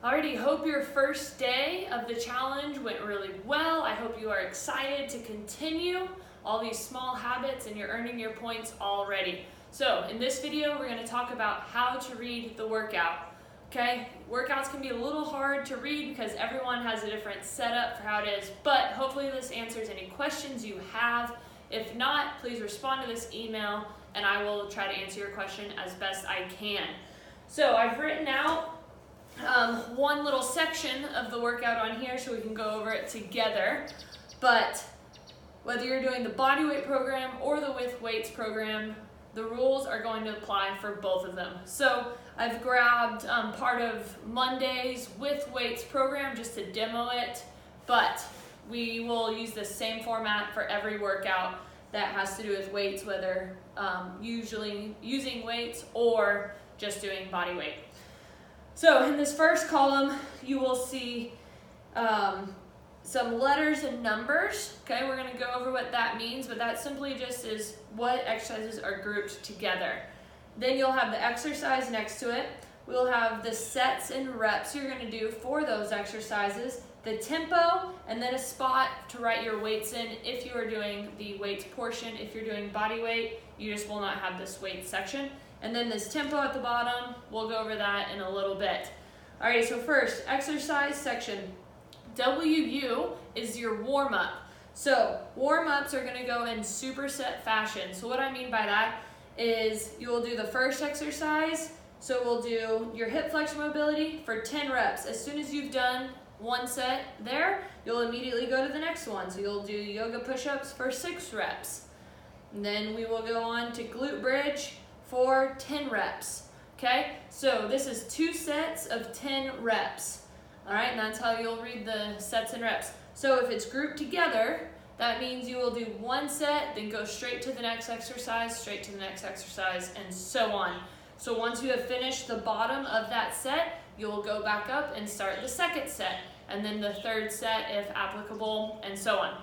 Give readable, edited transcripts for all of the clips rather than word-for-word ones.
Alrighty, hope your first day of the challenge went really well. I hope you are excited to continue all these small habits and you're earning your points already. So in this video, we're going to talk about how to read the workout. Okay, workouts can be a little hard to read because everyone has a different setup for how it is, but hopefully this answers any questions you have. If not, please respond to this email and I will try to answer your question as best I can. So I've written out one little section of the workout on here so we can go over it together. But whether you're doing the body weight program or the with weights program, the rules are going to apply for both of them. So I've grabbed part of Monday's with weights program just to demo it, but we will use the same format for every workout that has to do with weights, whether usually using weights or just doing body weight. So in this first column, you will see some letters and numbers. Okay, we're going to go over what that means, but that simply just is what exercises are grouped together. Then you'll have the exercise next to it. We'll have the sets and reps you're going to do for those exercises, the tempo, and then a spot to write your weights in if you are doing the weights portion. If you're doing body weight, you just will not have this weight section. And then this tempo at the bottom, we'll go over that in a little bit. Alright, so first, exercise section. WU is your warm-up. So warm-ups are going to go in superset fashion. So what I mean by that is you will do the first exercise. So we'll do your hip flexion mobility for 10 reps. As soon as you've done one set there, you'll immediately go to the next one. So you'll do yoga push-ups for 6 reps. And then we will go on to glute bridge for 10 reps. Okay, so this is 2 sets of 10 reps. All right, and that's how you'll read the sets and reps. So if it's grouped together, that means you will do one set, then go straight to the next exercise, straight to the next exercise, and so on. So once you have finished the bottom of that set, you'll go back up and start the second set, and then the third set if applicable, and so on.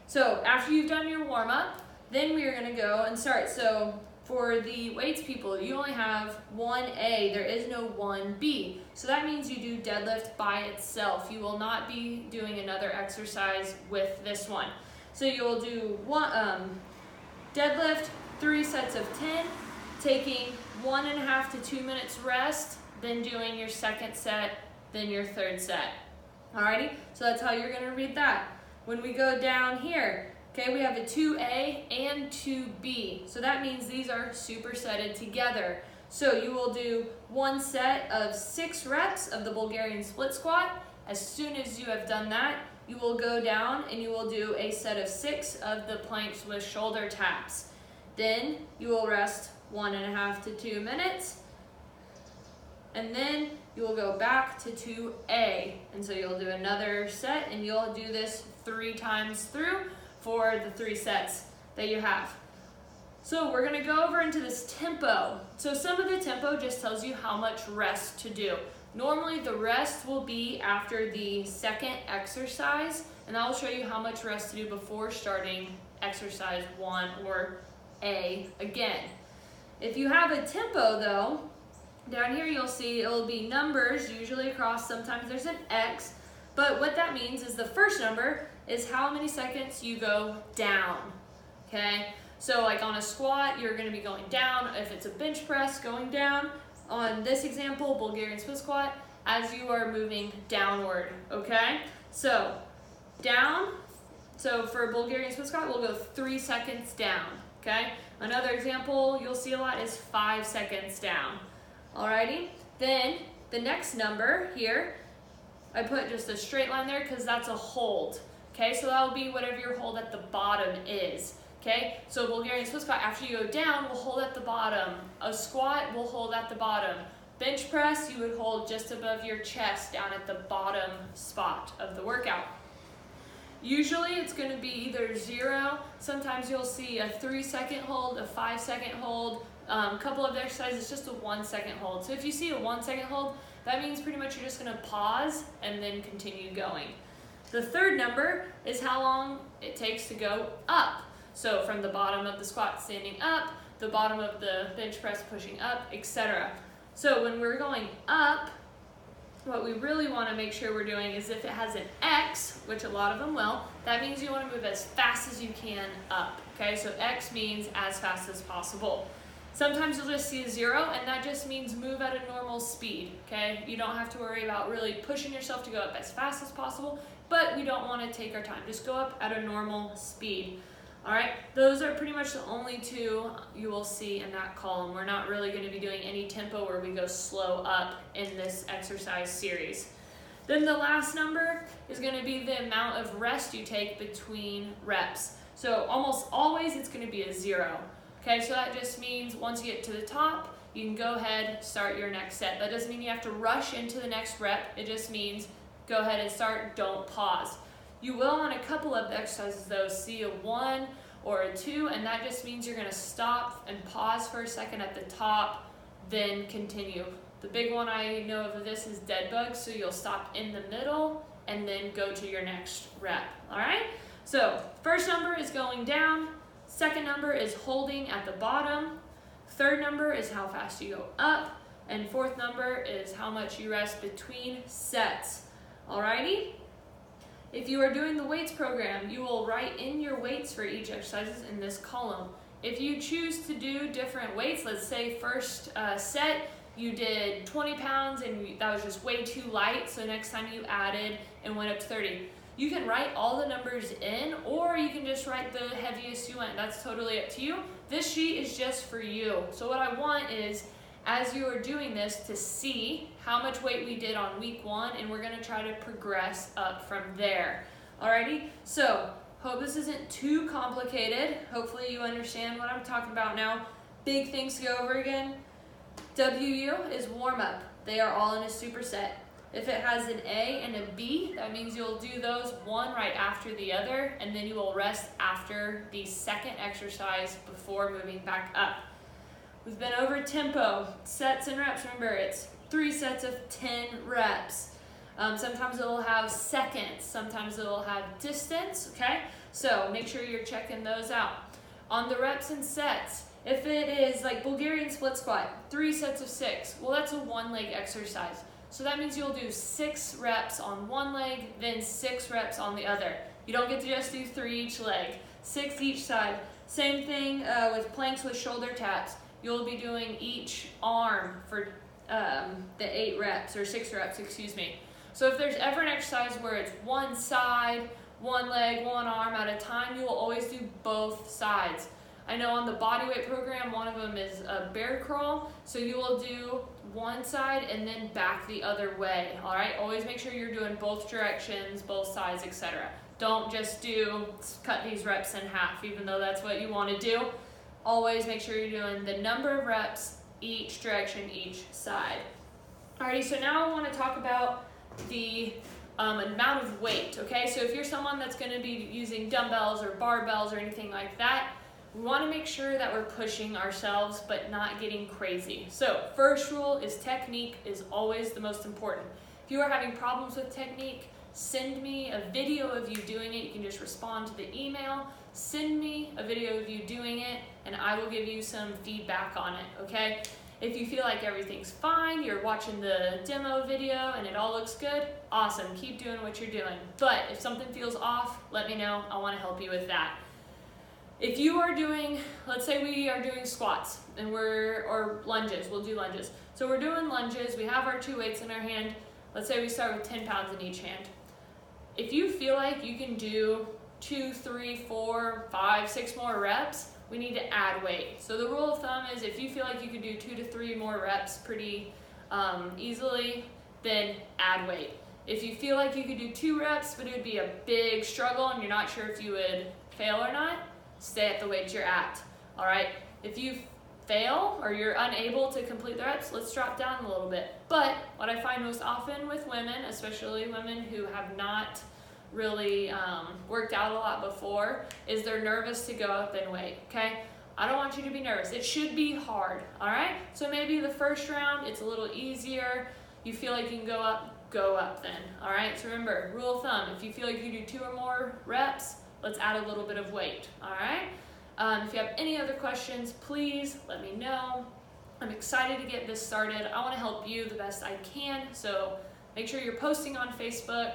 So after you've done your warm-up, then we are going to go and start. So for the weights people, you only have 1A, there is no 1B. So that means you do deadlift by itself. You will not be doing another exercise with this one. So you will do deadlift, 3 sets of 10, taking 1.5 to 2 minutes rest, then doing your second set, then your third set. Alrighty, so that's how you're gonna read that. When we go down here, okay, we have a 2A and 2B. So that means these are supersetted together. So you will do one set of 6 reps of the Bulgarian split squat. As soon as you have done that, you will go down and you will do a set of 6 of the planks with shoulder taps. Then you will rest 1.5 to 2 minutes. And then you will go back to 2A. And so you'll do another set and you'll do this 3 times through for the 3 sets that you have. So we're going to go over into this tempo. So some of the tempo just tells you how much rest to do. Normally the rest will be after the second exercise, and I will show you how much rest to do before starting exercise 1 or A again. If you have a tempo though, down here you'll see it will be numbers usually across, sometimes there's an X, but what that means is the first number is how many seconds you go down, okay? So like on a squat, you're gonna be going down. If it's a bench press, going down. On this example, Bulgarian split squat, as you are moving downward, okay? So down, so for Bulgarian split squat, we'll go 3 seconds down, okay? Another example you'll see a lot is 5 seconds down, alrighty? Then the next number here, I put just a straight line there because that's a hold. Okay, so that'll be whatever your hold at the bottom is. Okay, so Bulgarian split squat, after you go down, we'll hold at the bottom. A squat, we'll hold at the bottom. Bench press, you would hold just above your chest down at the bottom spot of the workout. Usually it's going to be either 0, sometimes you'll see a 3-second hold, a 5-second hold, a couple of exercises, just a 1-second hold. So if you see a 1-second hold, that means pretty much you're just going to pause and then continue going. The third number is how long it takes to go up. So from the bottom of the squat standing up, the bottom of the bench press pushing up, etc. So when we're going up, what we really want to make sure we're doing is if it has an X, which a lot of them will, that means you want to move as fast as you can up, okay? So X means as fast as possible. Sometimes you'll just see a 0, and that just means move at a normal speed, okay? You don't have to worry about really pushing yourself to go up as fast as possible, but we don't want to take our time. Just go up at a normal speed. All right, those are pretty much the only two you will see in that column. We're not really going to be doing any tempo where we go slow up in this exercise series. Then the last number is going to be the amount of rest you take between reps. So almost always it's going to be a 0. Okay, so that just means once you get to the top, you can go ahead, start your next set. That doesn't mean you have to rush into the next rep. It just means go ahead and start, don't pause. You will on a couple of exercises though see a 1 or a 2, and that just means you're gonna stop and pause for a second at the top, then continue. The big one I know of this is dead bugs, so you'll stop in the middle and then go to your next rep, all right? So first number is going down, second number is holding at the bottom, third number is how fast you go up, and fourth number is how much you rest between sets, alrighty? If you are doing the weights program, you will write in your weights for each exercises in this column. If you choose to do different weights, let's say first set, you did 20 pounds and that was just way too light, so next time you added and went up to 30. You can write all the numbers in, or you can just write the heaviest you went. That's totally up to you. This sheet is just for you. So what I want is, as you are doing this, to see how much weight we did on week 1, and we're gonna try to progress up from there. Alrighty, so hope this isn't too complicated. Hopefully you understand what I'm talking about now. Big things to go over again. WU is warm up. They are all in a superset. If it has an A and a B, that means you'll do those one right after the other, and then you will rest after the second exercise before moving back up. We've been over tempo, sets and reps. Remember, it's 3 sets of 10 reps. Sometimes it'll have seconds, sometimes it'll have distance, okay? So make sure you're checking those out. On the reps and sets, if it is like Bulgarian split squat, 3 sets of 6, well, that's a 1-leg exercise. So that means you'll do 6 reps on one leg, then 6 reps on the other. You don't get to just do 3 each leg, 6 each side. Same thing with planks with shoulder taps. You'll be doing each arm for the 8 reps, or 6 reps, excuse me. So if there's ever an exercise where it's one side, one leg, one arm at a time, you will always do both sides. I know on the bodyweight program, one of them is a bear crawl, so you will do one side and then back the other way, all right? Always make sure you're doing both directions, both sides, etc. Don't just cut these reps in half, even though that's what you want to do. Always make sure you're doing the number of reps, each direction, each side. Alrighty, so now I want to talk about the amount of weight, okay? So if you're someone that's going to be using dumbbells or barbells or anything like that, we want to make sure that we're pushing ourselves but not getting crazy. So first rule is technique is always the most important. If you are having problems with technique, send me a video of you doing it. You can just respond to the email. Send me a video of you doing it, and I will give you some feedback on it, okay? If you feel like everything's fine, you're watching the demo video and it all looks good, awesome, keep doing what you're doing. But if something feels off, let me know. I want to help you with that. If you are doing, let's say we are doing squats and or lunges, we'll do lunges. So we're doing lunges, we have our 2 weights in our hand. Let's say we start with 10 pounds in each hand. If you feel like you can do 2, 3, 4, 5, 6 more reps, we need to add weight. So the rule of thumb is if you feel like you can do 2 to 3 more reps pretty easily, then add weight. If you feel like you could do 2 reps, but it would be a big struggle and you're not sure if you would fail or not, stay at the weight you're at, all right? If you fail or you're unable to complete the reps, let's drop down a little bit. But what I find most often with women, especially women who have not really worked out a lot before, is they're nervous to go up in weight, okay? I don't want you to be nervous. It should be hard, all right? So maybe the first round, it's a little easier. You feel like you can go up then, all right? So remember, rule of thumb, if you feel like you can do 2 or more reps, let's add a little bit of weight, all right? If you have any other questions, please let me know. I'm excited to get this started. I want to help you the best I can, so make sure you're posting on Facebook.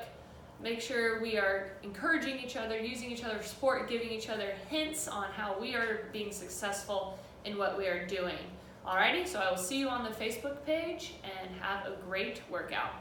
Make sure we are encouraging each other, using each other for support, giving each other hints on how we are being successful in what we are doing. Alrighty, so I will see you on the Facebook page and have a great workout.